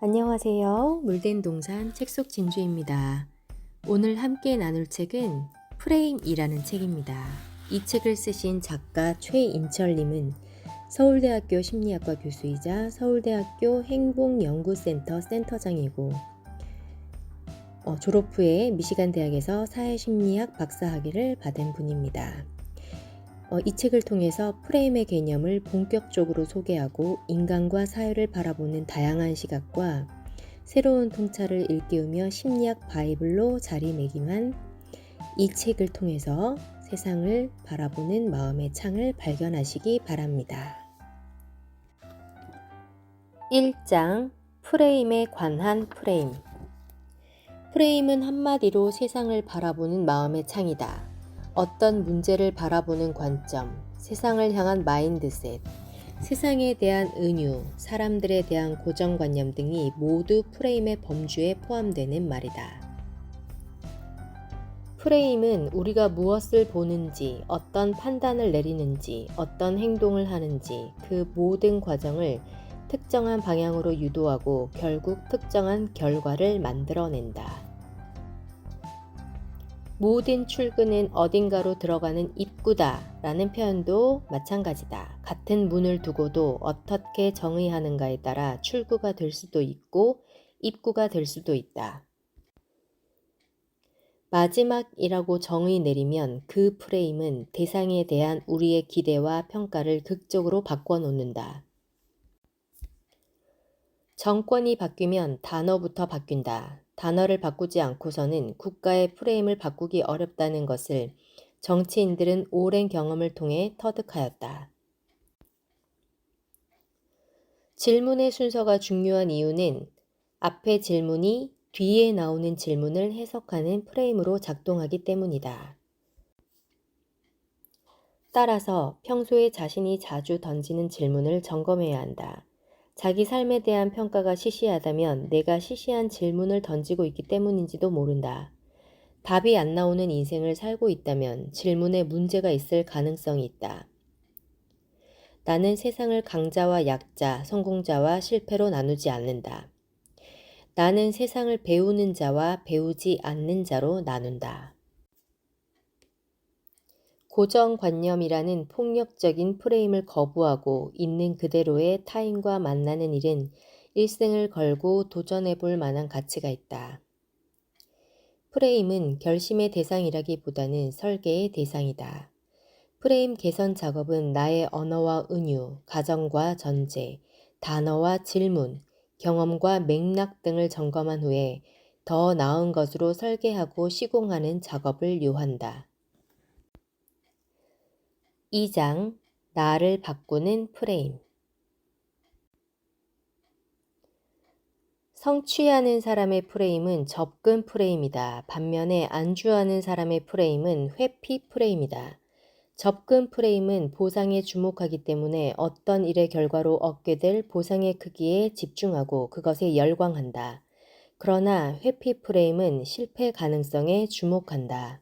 안녕하세요. 물된 동산 책 속 진주입니다. 오늘 함께 나눌 책은 프레임이라는 책입니다. 이 책을 쓰신 작가 최인철님은 서울대학교 심리학과 교수이자 서울대학교 행복연구센터 센터장이고 졸업 후에 미시간 대학에서 사회심리학 박사학위를 받은 분입니다. 이 책을 통해서 프레임의 개념을 본격적으로 소개하고 인간과 사회를 바라보는 다양한 시각과 새로운 통찰을 일깨우며 심리학 바이블로 자리매김한 이 책을 통해서 세상을 바라보는 마음의 창을 발견하시기 바랍니다. 1장 프레임에 관한 프레임. 프레임은 한마디로 세상을 바라보는 마음의 창이다. 어떤 문제를 바라보는 관점, 세상을 향한 마인드셋, 세상에 대한 은유, 사람들에 대한 고정관념 등이 모두 프레임의 범주에 포함되는 말이다. 프레임은 우리가 무엇을 보는지, 어떤 판단을 내리는지, 어떤 행동을 하는지 그 모든 과정을 특정한 방향으로 유도하고 결국 특정한 결과를 만들어낸다. 모든 출구는 어딘가로 들어가는 입구다 라는 표현도 마찬가지다. 같은 문을 두고도 어떻게 정의하는가에 따라 출구가 될 수도 있고 입구가 될 수도 있다. 마지막이라고 정의 내리면 그 프레임은 대상에 대한 우리의 기대와 평가를 극적으로 바꿔놓는다. 정권이 바뀌면 단어부터 바뀐다. 단어를 바꾸지 않고서는 국가의 프레임을 바꾸기 어렵다는 것을 정치인들은 오랜 경험을 통해 터득하였다. 질문의 순서가 중요한 이유는 앞에 질문이 뒤에 나오는 질문을 해석하는 프레임으로 작동하기 때문이다. 따라서 평소에 자신이 자주 던지는 질문을 점검해야 한다. 자기 삶에 대한 평가가 시시하다면 내가 시시한 질문을 던지고 있기 때문인지도 모른다. 답이 안 나오는 인생을 살고 있다면 질문에 문제가 있을 가능성이 있다. 나는 세상을 강자와 약자, 성공자와 실패로 나누지 않는다. 나는 세상을 배우는 자와 배우지 않는 자로 나눈다. 고정관념이라는 폭력적인 프레임을 거부하고 있는 그대로의 타인과 만나는 일은 일생을 걸고 도전해 볼 만한 가치가 있다. 프레임은 결심의 대상이라기보다는 설계의 대상이다. 프레임 개선 작업은 나의 언어와 은유, 가정과 전제, 단어와 질문, 경험과 맥락 등을 점검한 후에 더 나은 것으로 설계하고 시공하는 작업을 요한다. 2장 나를 바꾸는 프레임. 성취하는 사람의 프레임은 접근 프레임이다. 반면에 안주하는 사람의 프레임은 회피 프레임이다. 접근 프레임은 보상에 주목하기 때문에 어떤 일의 결과로 얻게 될 보상의 크기에 집중하고 그것에 열광한다. 그러나 회피 프레임은 실패 가능성에 주목한다.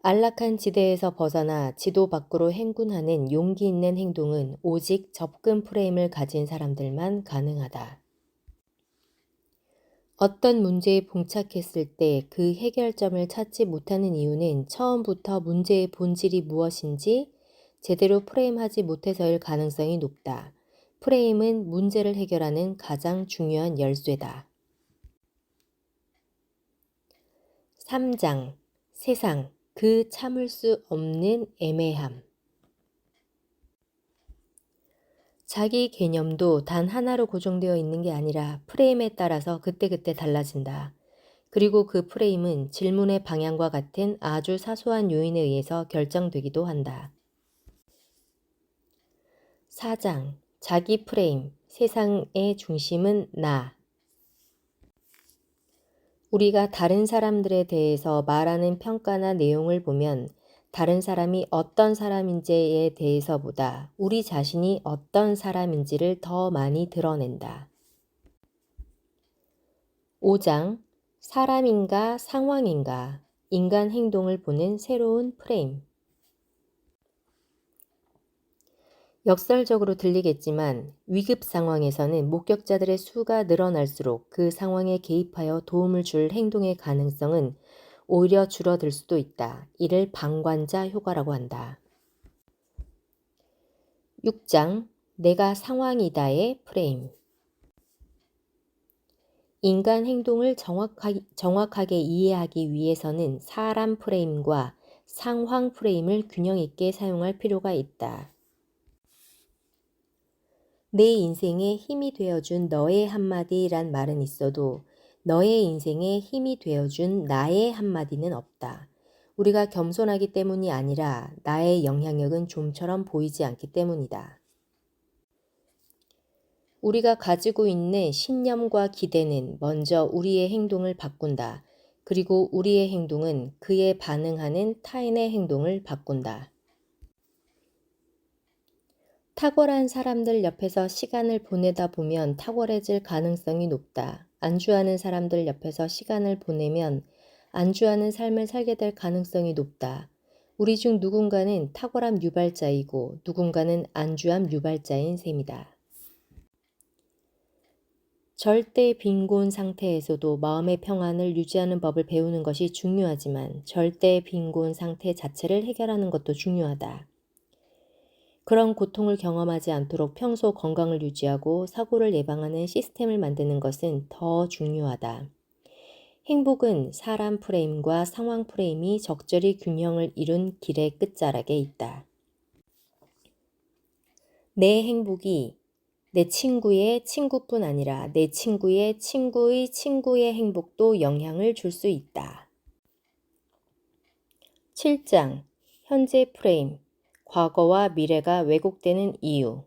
안락한 지대에서 벗어나 지도 밖으로 행군하는 용기 있는 행동은 오직 접근 프레임을 가진 사람들만 가능하다. 어떤 문제에 봉착했을 때 그 해결점을 찾지 못하는 이유는 처음부터 문제의 본질이 무엇인지 제대로 프레임하지 못해서일 가능성이 높다. 프레임은 문제를 해결하는 가장 중요한 열쇠다. 3장 세상 그 참을 수 없는 애매함. 자기 개념도 단 하나로 고정되어 있는 게 아니라 프레임에 따라서 그때그때 달라진다. 그리고 그 프레임은 질문의 방향과 같은 아주 사소한 요인에 의해서 결정되기도 한다. 4장 자기 프레임, 세상의 중심은 나. 우리가 다른 사람들에 대해서 말하는 평가나 내용을 보면 다른 사람이 어떤 사람인지에 대해서보다 우리 자신이 어떤 사람인지를 더 많이 드러낸다. 5장 사람인가 상황인가 인간 행동을 보는 새로운 프레임. 역설적으로 들리겠지만 위급 상황에서는 목격자들의 수가 늘어날수록 그 상황에 개입하여 도움을 줄 행동의 가능성은 오히려 줄어들 수도 있다. 이를 방관자 효과라고 한다. 6장 내가 상황이다의 프레임. 인간 행동을 정확하게 이해하기 위해서는 사람 프레임과 상황 프레임을 균형 있게 사용할 필요가 있다. 내 인생에 힘이 되어준 너의 한마디란 말은 있어도 너의 인생에 힘이 되어준 나의 한마디는 없다. 우리가 겸손하기 때문이 아니라 나의 영향력은 좀처럼 보이지 않기 때문이다. 우리가 가지고 있는 신념과 기대는 먼저 우리의 행동을 바꾼다. 그리고 우리의 행동은 그에 반응하는 타인의 행동을 바꾼다. 탁월한 사람들 옆에서 시간을 보내다 보면 탁월해질 가능성이 높다. 안주하는 사람들 옆에서 시간을 보내면 안주하는 삶을 살게 될 가능성이 높다. 우리 중 누군가는 탁월함 유발자이고 누군가는 안주함 유발자인 셈이다. 절대 빈곤 상태에서도 마음의 평안을 유지하는 법을 배우는 것이 중요하지만 절대 빈곤 상태 자체를 해결하는 것도 중요하다. 그런 고통을 경험하지 않도록 평소 건강을 유지하고 사고를 예방하는 시스템을 만드는 것은 더 중요하다. 행복은 사람 프레임과 상황 프레임이 적절히 균형을 이룬 길의 끝자락에 있다. 내 행복이 내 친구의 친구뿐 아니라 내 친구의 친구의 친구의 행복도 영향을 줄 수 있다. 7장 현재 프레임 과거와 미래가 왜곡되는 이유.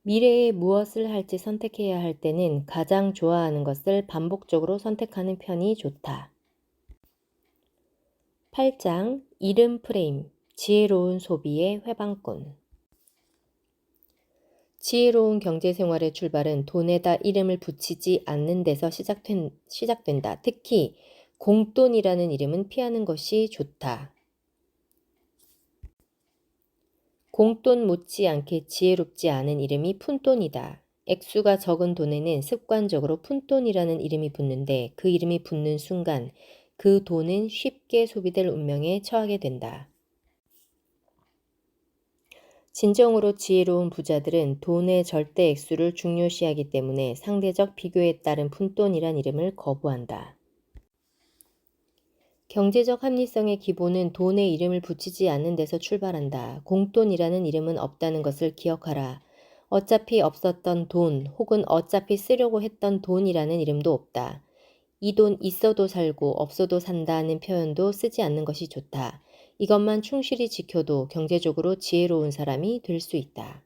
미래에 무엇을 할지 선택해야 할 때는 가장 좋아하는 것을 반복적으로 선택하는 편이 좋다. 8장 이름 프레임 지혜로운 소비의 회방꾼. 지혜로운 경제생활의 출발은 돈에다 이름을 붙이지 않는 데서 시작된다. 특히 공돈이라는 이름은 피하는 것이 좋다. 공돈 못지않게 지혜롭지 않은 이름이 푼돈이다. 액수가 적은 돈에는 습관적으로 푼돈이라는 이름이 붙는데 그 이름이 붙는 순간 그 돈은 쉽게 소비될 운명에 처하게 된다. 진정으로 지혜로운 부자들은 돈의 절대 액수를 중요시하기 때문에 상대적 비교에 따른 푼돈이란 이름을 거부한다. 경제적 합리성의 기본은 돈의 이름을 붙이지 않는 데서 출발한다. 공돈이라는 이름은 없다는 것을 기억하라. 어차피 없었던 돈 혹은 어차피 쓰려고 했던 돈이라는 이름도 없다. 이 돈 있어도 살고 없어도 산다는 표현도 쓰지 않는 것이 좋다. 이것만 충실히 지켜도 경제적으로 지혜로운 사람이 될 수 있다.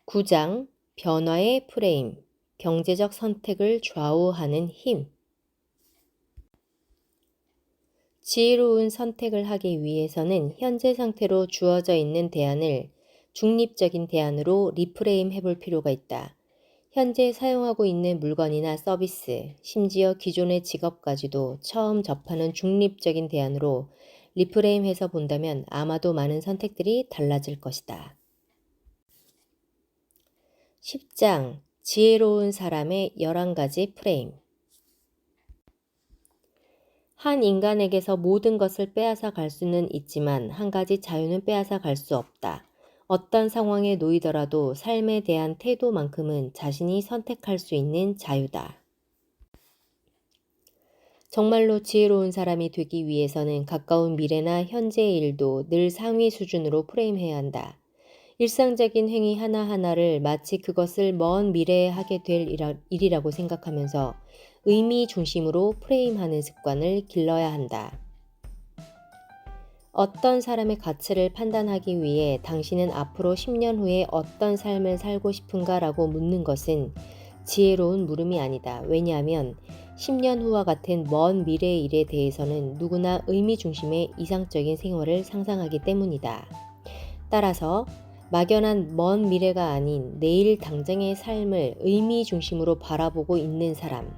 9장 변화의 프레임 경제적 선택을 좌우하는 힘. 지혜로운 선택을 하기 위해서는 현재 상태로 주어져 있는 대안을 중립적인 대안으로 리프레임 해볼 필요가 있다. 현재 사용하고 있는 물건이나 서비스, 심지어 기존의 직업까지도 처음 접하는 중립적인 대안으로 리프레임해서 본다면 아마도 많은 선택들이 달라질 것이다. 10장 지혜로운 사람의 11가지 프레임. 한 인간에게서 모든 것을 빼앗아 갈 수는 있지만 한 가지 자유는 빼앗아 갈 수 없다. 어떤 상황에 놓이더라도 삶에 대한 태도만큼은 자신이 선택할 수 있는 자유다. 정말로 지혜로운 사람이 되기 위해서는 가까운 미래나 현재의 일도 늘 상위 수준으로 프레임해야 한다. 일상적인 행위 하나하나를 마치 그것을 먼 미래에 하게 될 일이라고 생각하면서 의미 중심으로 프레임하는 습관을 길러야 한다. 어떤 사람의 가치를 판단하기 위해 당신은 앞으로 10년 후에 어떤 삶을 살고 싶은가라고 묻는 것은 지혜로운 물음이 아니다. 왜냐하면 10년 후와 같은 먼 미래의 일에 대해서는 누구나 의미 중심의 이상적인 생활을 상상하기 때문이다. 따라서 막연한 먼 미래가 아닌 내일 당장의 삶을 의미 중심으로 바라보고 있는 사람,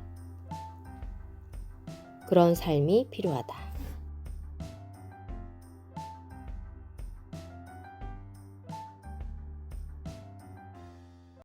그런 삶이 필요하다.